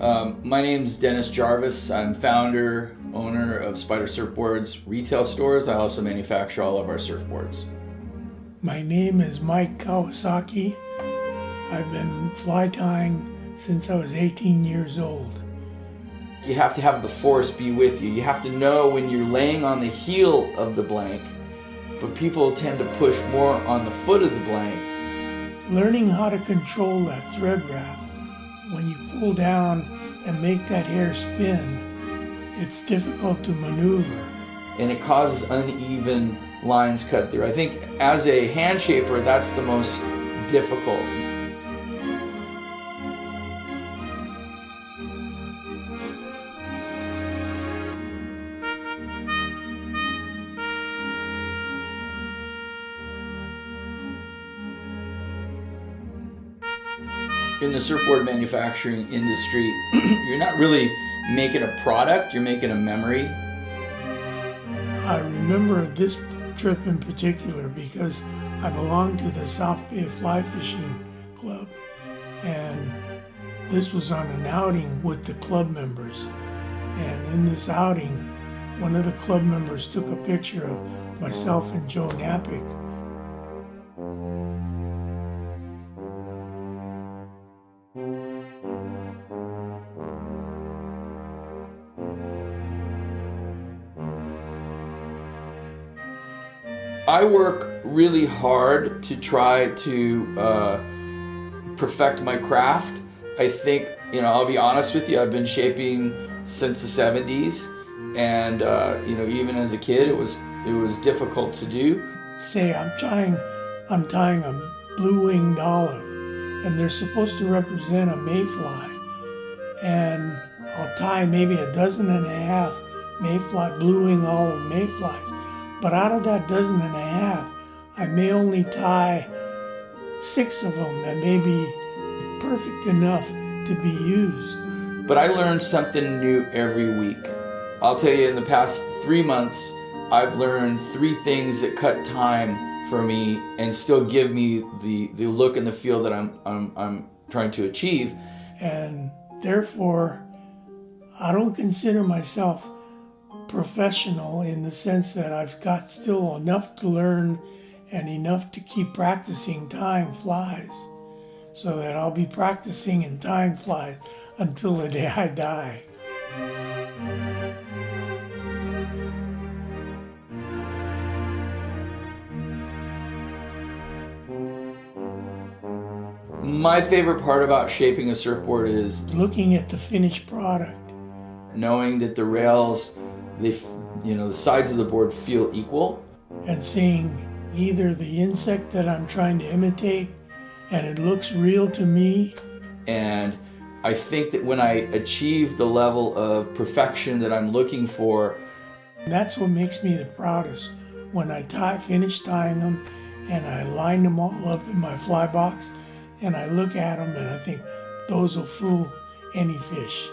My name's Dennis Jarvis. I'm founder, owner of Spyder Surfboards retail stores. I also manufacture all of our surfboards. My name is Mike Kawasaki. I've been fly tying since I was 18 years old. You have to have the force be with you. You have to know when you're laying on the heel of the blank, but people tend to push more on the foot of the blank. Learning how to control that thread wrap, when you pull down and make that hair spin, it's difficult to maneuver. And it causes uneven lines cut through. I think as a hand shaper, that's the most difficult. In the surfboard manufacturing industry, you're not really making a product, you're making a memory. I remember this trip in particular because I belonged to the South Bay Fly Fishing Club, and this was on an outing with the club members. And in this outing, one of the club members took a picture of myself and Joe Napick. I work really hard to try to perfect my craft. I think, I'll be honest with you, I've been shaping since the 70s, and even as a kid, it was difficult to do. Say I'm tying a blue-winged olive, and they're supposed to represent a mayfly, and I'll tie maybe 12.5 mayfly, blue-winged olive mayflies. But out of that 12.5, I may only tie 6 of them that may be perfect enough to be used. But I learned something new every week. I'll tell you, in the past 3 months, I've learned 3 things that cut time for me and still give me the look and the feel that I'm trying to achieve. And therefore, I don't consider myself professional in the sense that I've got still enough to learn and enough to keep practicing tying flies, so that I'll be practicing and tying flies until the day I die. My favorite part about shaping a surfboard is looking at the finished product, knowing that the rails, the sides of the board feel equal, and seeing either the insect that I'm trying to imitate and it looks real to me. And I think that when I achieve the level of perfection that I'm looking for, that's what makes me the proudest. When I finish tying them and I line them all up in my fly box and I look at them and I think those will fool any fish.